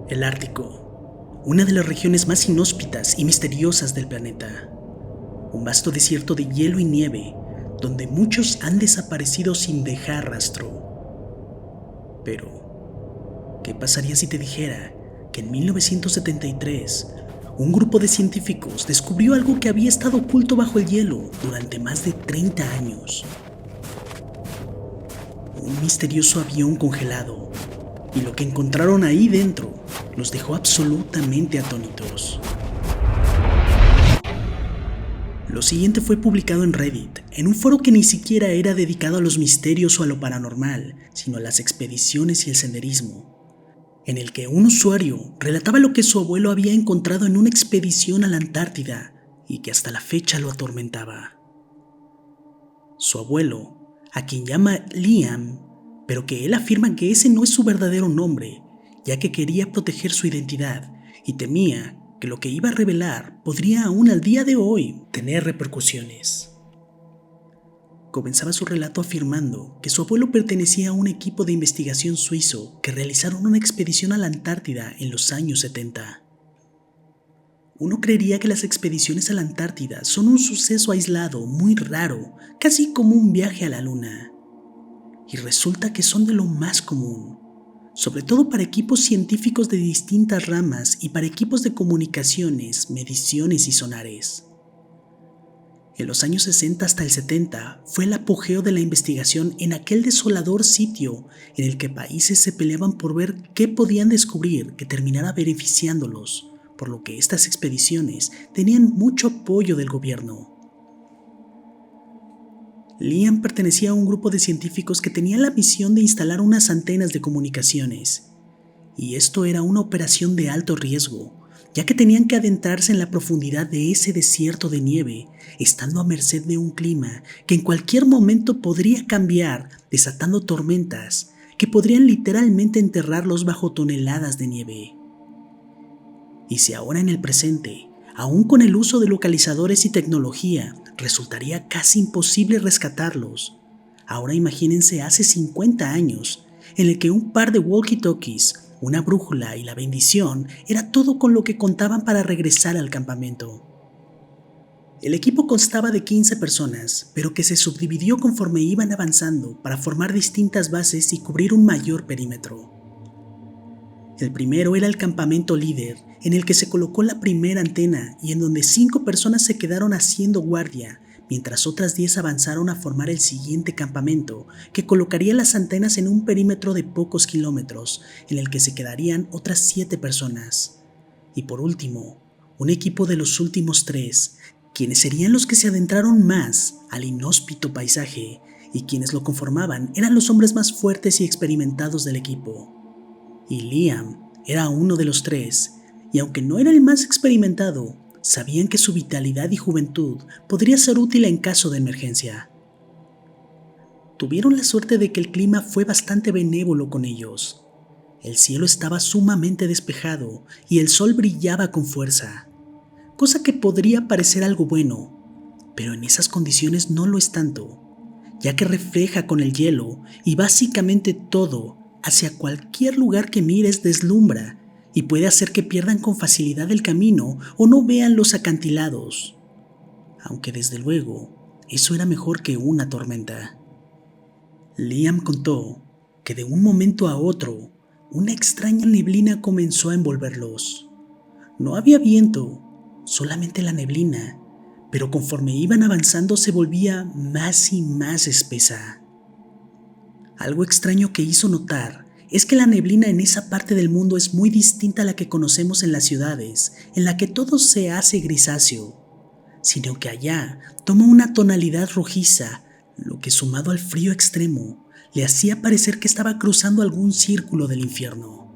El Ártico, una de las regiones más inhóspitas y misteriosas del planeta. Un vasto desierto de hielo y nieve, donde muchos han desaparecido sin dejar rastro. Pero, ¿qué pasaría si te dijera que en 1973 un grupo de científicos descubrió algo que había estado oculto bajo el hielo durante más de 30 años? Un misterioso avión congelado, y lo que encontraron ahí dentro los dejó absolutamente atónitos. Lo siguiente fue publicado en Reddit, en un foro que ni siquiera era dedicado a los misterios o a lo paranormal, sino a las expediciones y el senderismo, en el que un usuario relataba lo que su abuelo había encontrado en una expedición a la Antártida y que hasta la fecha lo atormentaba. Su abuelo, a quien llama Liam, pero que él afirma que ese no es su verdadero nombre, ya que quería proteger su identidad y temía que lo que iba a revelar podría aún al día de hoy tener repercusiones. Comenzaba su relato afirmando que su abuelo pertenecía a un equipo de investigación suizo que realizaron una expedición a la Antártida en los años 70. Uno creería que las expediciones a la Antártida son un suceso aislado, muy raro, casi como un viaje a la Luna. Y resulta que son de lo más común, sobre todo para equipos científicos de distintas ramas y para equipos de comunicaciones, mediciones y sonares. En los años 60 hasta el 70 fue el apogeo de la investigación en aquel desolador sitio en el que países se peleaban por ver qué podían descubrir que terminara beneficiándolos, por lo que estas expediciones tenían mucho apoyo del gobierno. Liam pertenecía a un grupo de científicos que tenía la misión de instalar unas antenas de comunicaciones, y esto era una operación de alto riesgo, ya que tenían que adentrarse en la profundidad de ese desierto de nieve, estando a merced de un clima que en cualquier momento podría cambiar, desatando tormentas que podrían literalmente enterrarlos bajo toneladas de nieve. Y si ahora en el presente, aún con el uso de localizadores y tecnología, resultaría casi imposible rescatarlos, ahora imagínense hace 50 años, en el que un par de walkie-talkies, una brújula y la bendición era todo con lo que contaban para regresar al campamento. El equipo constaba de 15 personas, pero que se subdividió conforme iban avanzando para formar distintas bases y cubrir un mayor perímetro. El primero era el campamento líder, en el que se colocó la primera antena y en donde 5 personas se quedaron haciendo guardia, mientras otras 10 avanzaron a formar el siguiente campamento, que colocaría las antenas en un perímetro de pocos kilómetros, en el que se quedarían otras 7 personas. Y por último, un equipo de los últimos 3, quienes serían los que se adentraron más al inhóspito paisaje, y quienes lo conformaban eran los hombres más fuertes y experimentados del equipo. Y Liam era uno de los 3, y aunque no era el más experimentado, sabían que su vitalidad y juventud podría ser útil en caso de emergencia. Tuvieron la suerte de que el clima fue bastante benévolo con ellos. El cielo estaba sumamente despejado y el sol brillaba con fuerza, cosa que podría parecer algo bueno, pero en esas condiciones no lo es tanto, ya que refleja con el hielo y básicamente todo hacia cualquier lugar que mires deslumbra y puede hacer que pierdan con facilidad el camino o no vean los acantilados. Aunque desde luego, eso era mejor que una tormenta. Liam contó que de un momento a otro, una extraña neblina comenzó a envolverlos. No había viento, solamente la neblina, pero conforme iban avanzando se volvía más y más espesa. Algo extraño que hizo notar es que la neblina en esa parte del mundo es muy distinta a la que conocemos en las ciudades, en la que todo se hace grisáceo, sino que allá toma una tonalidad rojiza, lo que sumado al frío extremo le hacía parecer que estaba cruzando algún círculo del infierno.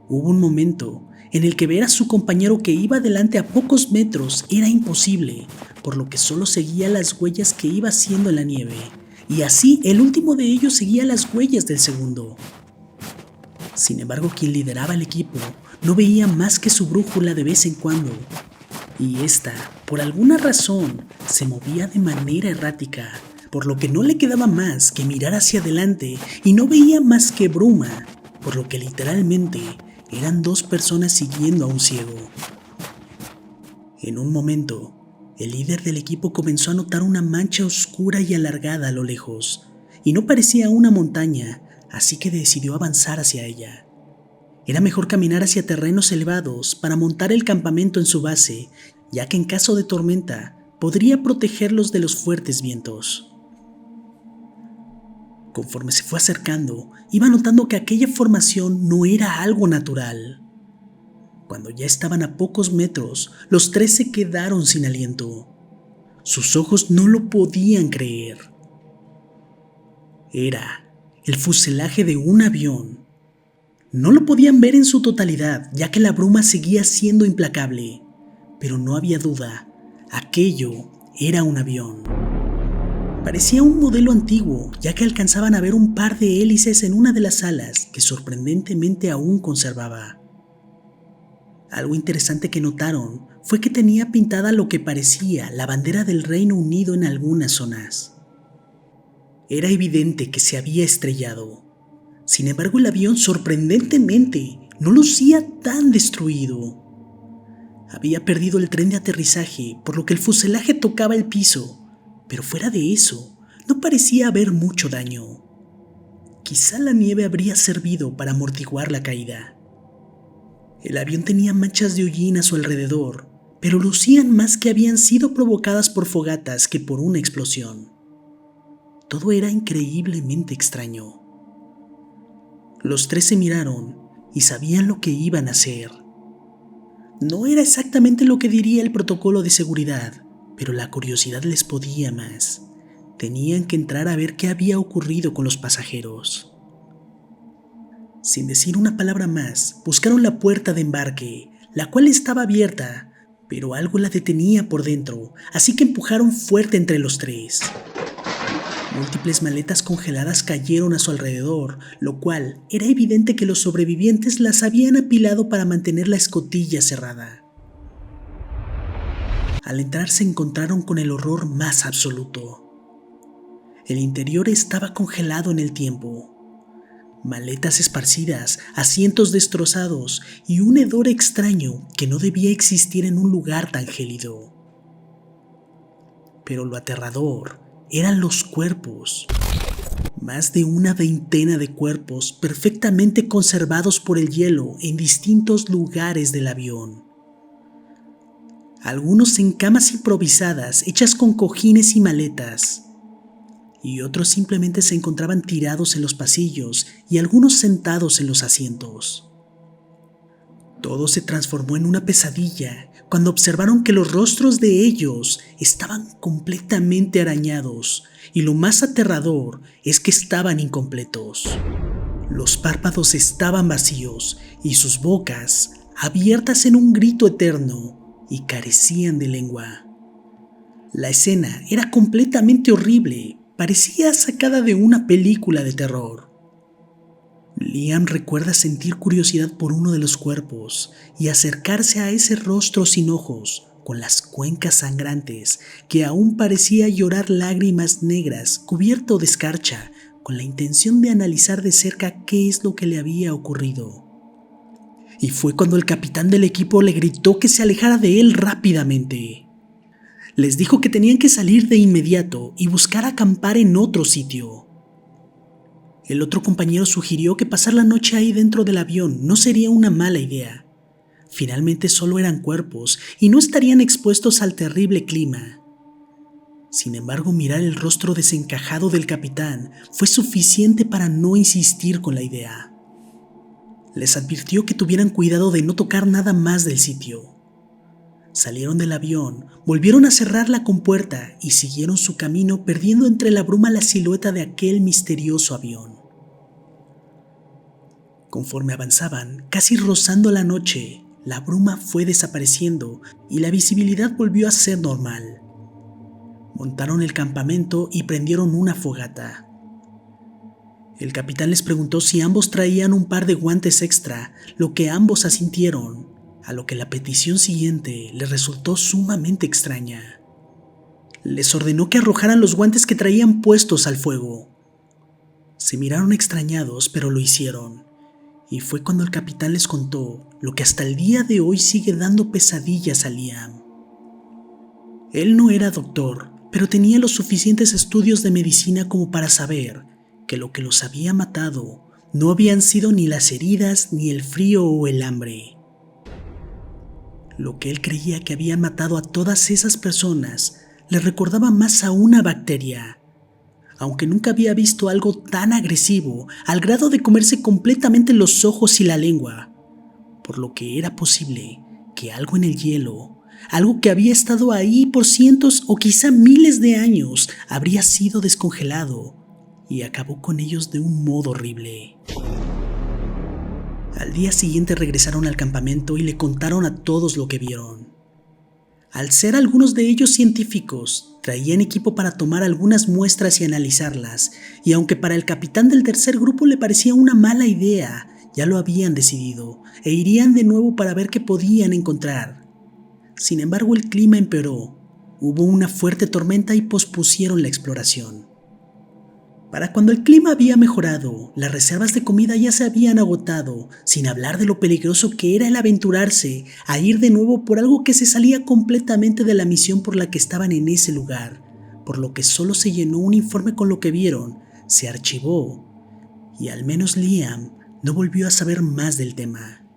Hubo un momento en el que ver a su compañero que iba adelante a pocos metros era imposible, por lo que solo seguía las huellas que iba haciendo en la nieve. Y así el último de ellos seguía las huellas del segundo. Sin embargo, quien lideraba el equipo no veía más que su brújula de vez en cuando, y esta, por alguna razón, se movía de manera errática, por lo que no le quedaba más que mirar hacia adelante y no veía más que bruma, por lo que literalmente eran 2 personas siguiendo a un ciego. En un momento, el líder del equipo comenzó a notar una mancha oscura y alargada a lo lejos, y no parecía una montaña, así que decidió avanzar hacia ella. Era mejor caminar hacia terrenos elevados para montar el campamento en su base, ya que en caso de tormenta podría protegerlos de los fuertes vientos. Conforme se fue acercando, iba notando que aquella formación no era algo natural. Cuando ya estaban a pocos metros, los 3 se quedaron sin aliento. Sus ojos no lo podían creer. Era el fuselaje de un avión. No lo podían ver en su totalidad, ya que la bruma seguía siendo implacable, pero no había duda, aquello era un avión. Parecía un modelo antiguo, ya que alcanzaban a ver un par de hélices en una de las alas que sorprendentemente aún conservaba. Algo interesante que notaron fue que tenía pintada lo que parecía la bandera del Reino Unido en algunas zonas. Era evidente que se había estrellado. Sin embargo, el avión sorprendentemente no lucía tan destruido. Había perdido el tren de aterrizaje, por lo que el fuselaje tocaba el piso, pero fuera de eso, no parecía haber mucho daño. Quizá la nieve habría servido para amortiguar la caída. El avión tenía manchas de hollín a su alrededor, pero lucían más que habían sido provocadas por fogatas que por una explosión. Todo era increíblemente extraño. Los 3 se miraron y sabían lo que iban a hacer. No era exactamente lo que diría el protocolo de seguridad, pero la curiosidad les podía más. Tenían que entrar a ver qué había ocurrido con los pasajeros. Sin decir una palabra más, buscaron la puerta de embarque, la cual estaba abierta, pero algo la detenía por dentro, así que empujaron fuerte entre los 3. Múltiples maletas congeladas cayeron a su alrededor, lo cual era evidente que los sobrevivientes las habían apilado para mantener la escotilla cerrada. Al entrar se encontraron con el horror más absoluto. El interior estaba congelado en el tiempo. Maletas esparcidas, asientos destrozados y un hedor extraño que no debía existir en un lugar tan gélido. Pero lo aterrador eran los cuerpos. Más de una veintena de cuerpos perfectamente conservados por el hielo en distintos lugares del avión. Algunos en camas improvisadas hechas con cojines y maletas, y otros simplemente se encontraban tirados en los pasillos y algunos sentados en los asientos. Todo se transformó en una pesadilla cuando observaron que los rostros de ellos estaban completamente arañados, y lo más aterrador es que estaban incompletos. Los párpados estaban vacíos y sus bocas abiertas en un grito eterno y carecían de lengua. La escena era completamente horrible, parecía sacada de una película de terror. Liam recuerda sentir curiosidad por uno de los cuerpos y acercarse a ese rostro sin ojos, con las cuencas sangrantes, que aún parecía llorar lágrimas negras cubierto de escarcha, con la intención de analizar de cerca qué es lo que le había ocurrido. Y fue cuando el capitán del equipo le gritó que se alejara de él rápidamente. Les dijo que tenían que salir de inmediato y buscar acampar en otro sitio. El otro compañero sugirió que pasar la noche ahí dentro del avión no sería una mala idea. Finalmente solo eran cuerpos y no estarían expuestos al terrible clima. Sin embargo, mirar el rostro desencajado del capitán fue suficiente para no insistir con la idea. Les advirtió que tuvieran cuidado de no tocar nada más del sitio. Salieron del avión, volvieron a cerrar la compuerta y siguieron su camino, perdiendo entre la bruma la silueta de aquel misterioso avión. Conforme avanzaban, casi rozando la noche, la bruma fue desapareciendo y la visibilidad volvió a ser normal. Montaron el campamento y prendieron una fogata. El capitán les preguntó si ambos traían un par de guantes extra, lo que ambos asintieron, a lo que la petición siguiente les resultó sumamente extraña. Les ordenó que arrojaran los guantes que traían puestos al fuego. Se miraron extrañados, pero lo hicieron, Y fue cuando el capitán les contó lo que hasta el día de hoy sigue dando pesadillas a Liam. Él no era doctor, pero tenía los suficientes estudios de medicina como para saber que lo que los había matado no habían sido ni las heridas, ni el frío o el hambre. Lo que él creía que había matado a todas esas personas le recordaba más a una bacteria, aunque nunca había visto algo tan agresivo al grado de comerse completamente los ojos y la lengua, por lo que era posible que algo en el hielo, algo que había estado ahí por cientos o quizá miles de años, habría sido descongelado y acabó con ellos de un modo horrible. Al día siguiente regresaron al campamento y le contaron a todos lo que vieron. Al ser algunos de ellos científicos, traían equipo para tomar algunas muestras y analizarlas, y aunque para el capitán del tercer grupo le parecía una mala idea, ya lo habían decidido, e irían de nuevo para ver qué podían encontrar. Sin embargo, el clima empeoró, hubo una fuerte tormenta y pospusieron la exploración. Para cuando el clima había mejorado, las reservas de comida ya se habían agotado, sin hablar de lo peligroso que era el aventurarse a ir de nuevo por algo que se salía completamente de la misión por la que estaban en ese lugar, por lo que solo se llenó un informe con lo que vieron, se archivó, y al menos Liam no volvió a saber más del tema.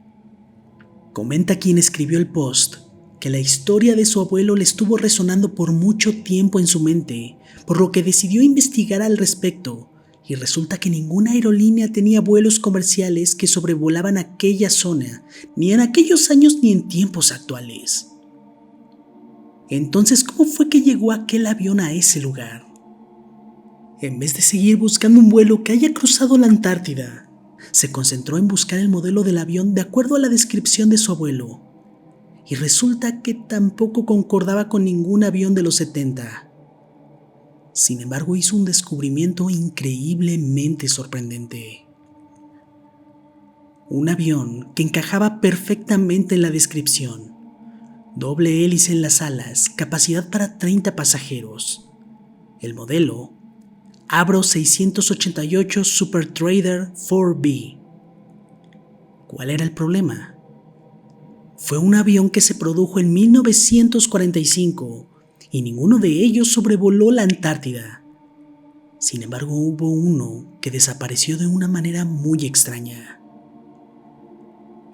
Comenta quien escribió el post que la historia de su abuelo le estuvo resonando por mucho tiempo en su mente, por lo que decidió investigar al respecto, y resulta que ninguna aerolínea tenía vuelos comerciales que sobrevolaban aquella zona, ni en aquellos años ni en tiempos actuales. Entonces, ¿cómo fue que llegó aquel avión a ese lugar? En vez de seguir buscando un vuelo que haya cruzado la Antártida, se concentró en buscar el modelo del avión de acuerdo a la descripción de su abuelo, y resulta que tampoco concordaba con ningún avión de los 70. Sin embargo, hizo un descubrimiento increíblemente sorprendente. Un avión que encajaba perfectamente en la descripción. Doble hélice en las alas, capacidad para 30 pasajeros. El modelo, Avro 688 Super Trader 4B. ¿Cuál era el problema? Fue un avión que se produjo en 1945 y ninguno de ellos sobrevoló la Antártida. Sin embargo, hubo uno que desapareció de una manera muy extraña.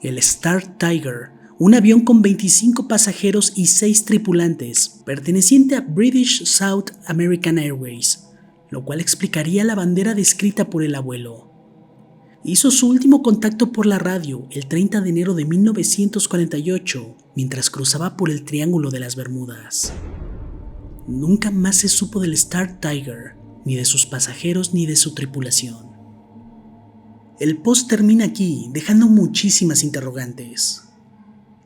El Star Tiger, un avión con 25 pasajeros y 6 tripulantes, perteneciente a British South American Airways, lo cual explicaría la bandera descrita por el abuelo. Hizo su último contacto por la radio el 30 de enero de 1948 mientras cruzaba por el Triángulo de las Bermudas. Nunca más se supo del Star Tiger, ni de sus pasajeros ni de su tripulación. El post termina aquí, dejando muchísimas interrogantes.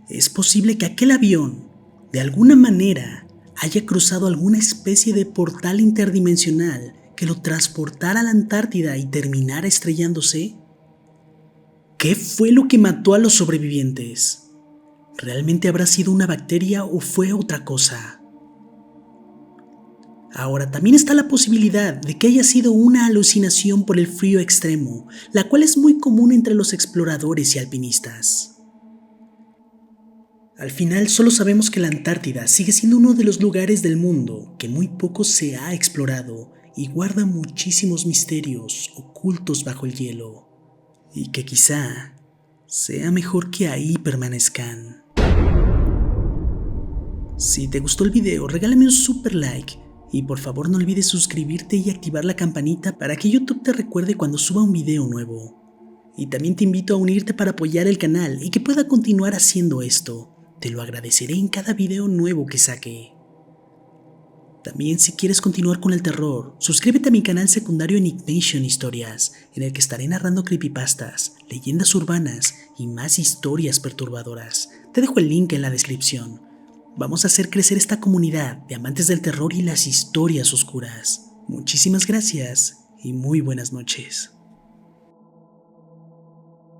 ¿Es posible que aquel avión, de alguna manera, haya cruzado alguna especie de portal interdimensional que lo transportara a la Antártida y terminara estrellándose? ¿Qué fue lo que mató a los sobrevivientes? ¿Realmente habrá sido una bacteria o fue otra cosa? Ahora, también está la posibilidad de que haya sido una alucinación por el frío extremo, la cual es muy común entre los exploradores y alpinistas. Al final, solo sabemos que la Antártida sigue siendo uno de los lugares del mundo que muy poco se ha explorado y guarda muchísimos misterios ocultos bajo el hielo, y que quizá sea mejor que ahí permanezcan. Si te gustó el video, regálame un super like y por favor no olvides suscribirte y activar la campanita para que YouTube te recuerde cuando suba un video nuevo. Y también te invito a unirte para apoyar el canal y que pueda continuar haciendo esto. Te lo agradeceré en cada video nuevo que saque. También, si quieres continuar con el terror, suscríbete a mi canal secundario Enigmation Historias, en el que estaré narrando creepypastas, leyendas urbanas y más historias perturbadoras. Te dejo el link en la descripción. Vamos a hacer crecer esta comunidad de amantes del terror y las historias oscuras. Muchísimas gracias y muy buenas noches.